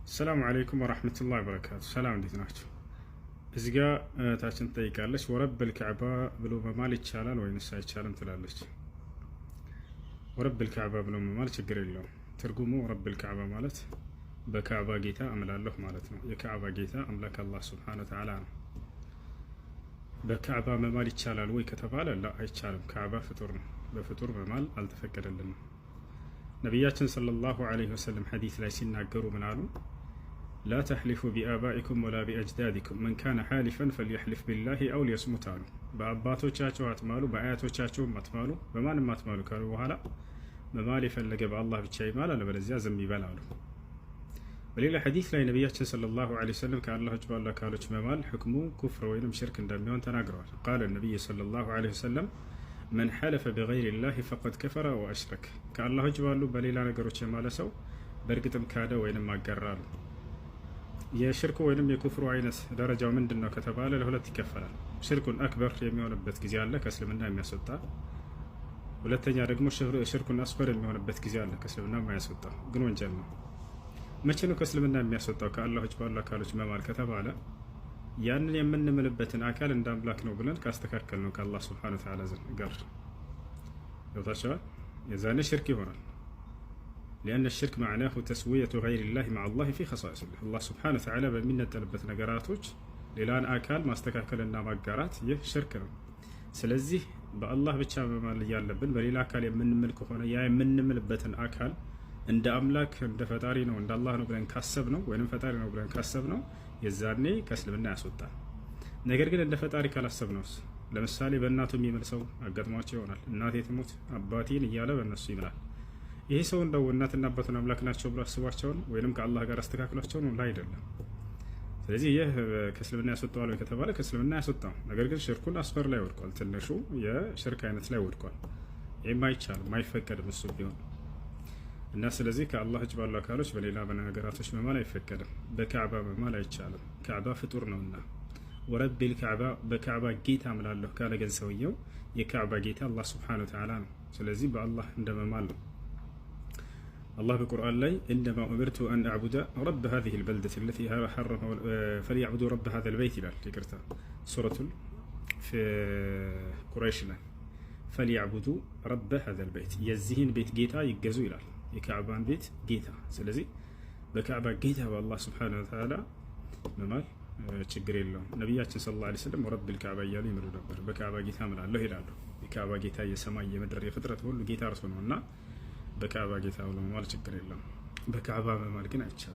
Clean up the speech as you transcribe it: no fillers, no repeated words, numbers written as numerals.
السلام عليكم ورحمة الله وبركاته. سلام እንዴት ናችሁ? እዚህ ጋር እህታችን ትጠይቃለች ወረብ الكعባ ብሎ መማል ይቻላል ወይንስ አይቻልም ትላለች። ወረብ الكعባ ብሎ መማል ችግር የለውም። ትርጉሙ ወረብ الكعባ ማለት በካዕባ ጌታ አምላለሁ ማለት ነው። የካዕባ ጌታ አምላክ አላህ Subhanahu Wa Ta'ala ነው። በካዕባ መማል ይቻላል ወይ ከተባለ አይቻልም። ካዕባ ፍጡር ነው። በፍጡር መማል አልተፈቀደልንም። ነቢያችን ሰለላሁ ዐለይሂ ወሰለም ሐዲስ ላይ ሲናገሩ ምን አሉ? ላ ተሕሊፉ ቢአባኢኩም ወላ ቢአጅዳዲኩም መን ካነ ሓሊፈን ፈልየሕሊፍ ቢላሂ አው ሊየስሙት አሉ። በአባቶቻቸው አትማሉ፣ በአያቶቻቸውም አትማሉ፣ በማንም አትማሉ ካሉ በኋላ መማል የፈለገ በአላህ ብቻ ይማል፣ አለበለዚያ ዝም ይበል አሉ። በሌላ ሐዲስ ላይ ነቢያችን ሰለላሁ ዐለይሂ ወሰለም ከአላህ ውጭ ባሉ አካሎች መማል ሕክሙ ኩፍር ወይንም ሽርክ እንደሚሆን ተናግረዋል። ቃለ ነቢይ ሰለላሁ ዐለይሂ ወሰለም መን ሐለፈ ቢገይሪ ላሂ ፈቀድ ከፈረ ወአሽረክ፣ ከአላህ ውጭ ባሉ በሌላ ነገሮች የማለ ሰው በእርግጥም ካደ ወይንም አጋራ አሉ። የሽርኩ ወይንም የኩፍሩ አይነት ደረጃው ምንድን ነው ከተባለ ለሁለት ይከፈላል። ሽርኩን አክበር የሚሆንበት ጊዜ አለ፣ ከእስልምና የሚያስወጣ። ሁለተኛ ደግሞ ሽርኩን አስበር የሚሆንበት ጊዜ አለ፣ ከእስልምና የማያስወጣ ግን ወንጀል ነው። መቼ ነው ከእስልምና የሚያስወጣው? ከአላህ ውጭ ባሉ አካሎች መማል ከተባለ ያንን የምንምልበትን አካል እንደ አምላክ ነው ብለን ካስተካከል ነው ከአላህ Subhanahu Wa Ta'ala ጋር ይወታቸዋል፣ የዛኔ ሽርክ ይሆናል። لأن الشرك معناه تسوية غير الله مع الله في خصائصه. الله سبحانه وتعالى በሚነጠልበት ነገራቶች ሌላን አካል ማስተካከልና ማጋራት ይህ ሽርክ ነው። ስለዚህ በአላህ ብቻ መማል ያለብን በሌላ አካል የምንምል ከሆነ ያ የምንምልበትን አካል እንደ አምላክ እንደ ፈጣሪ ነው እንደ አላህ ነው ብለን ካሰብ ነው ወይንም ፈጣሪ ነው ብለን ካሰብ ነው የዛኔ ከእስልምና ያስወጣል። ነገር ግን እንደ ፈጣሪ ካላሰብ ነው፣ ለምሳሌ በእናቱ የሚምል ሰው አጋጥሟቸው ይሆናል። እናቴ ትሙት አባቴን እያለ በእነሱ ይምላል። ይሄ ሰው እንደው እናትና አባቱን አምላክ ናቸው ብሎ አስቧቸው ነው ወይንም ከአላህ ጋር አስተካክሏቸው ነው? አይደለም። ስለዚህ ይህ ከእስልምና ያስወጣዋል ወይ ከተባለ ከእስልምና ያስወጣው፣ ነገር ግን ሽርኩን አስፈር ላይ ወድቋል። ትንሹ የሽርክ አይነት ላይ ወድቋል። ይህም አይቻልም፣ አይፈቀድም እሱ ቢሆን እና ስለዚህ ከአላህ ውጭ ባሉ አካሎች በሌላ በነገራቶች መማል አይፈቀድም። በካዕባ መማል አይቻልም፣ ካዕባ ፍጡር ነውና። ወረቢል ካዕባ በካዕባ ጌታ እምላለሁ ካለ ግን ሰውየው የካዕባ ጌታ አላህ Subhanahu Wa Ta'ala ነው። ስለዚህ በአላህ እንደመማል ነው። አላህ በቁርአን ላይ ኢነማ ኡሚርቱ አን አዕቡደ ረብ ሃዚሂል በልደት አለቲ ሐረመ ፈሊየዕቡዱ ረብ ሃዛል በይት ይላል። ይቅርታ ሱረቱል ቁረይሽ ላይ ፈሊየዕቡዱ ረብ ሃዛል በይት የዚህን ቤት ጌታ ይገዙ ይላል፣ የካዕባን ቤት ጌታ። ስለዚህ በካዕባ ጌታ በአላህ Subhanahu Wa Ta'ala መማል ችግር የለውም። ነቢያችን ሰለላሁ ዐለይሂ ወሰለም ረብል ካዕባ እያሉ ይምሉ ነበር። በካዕባ ጌታ እምላለሁ ይላሉ። የካዕባ ጌታ የሰማይ የምድር የፍጥረት ሁሉ ጌታ እርሱ ነውና በካዕባ ጌታ ብሎ መማል ችግር የለውም። በካዕባ መማል ግን አይቻልም።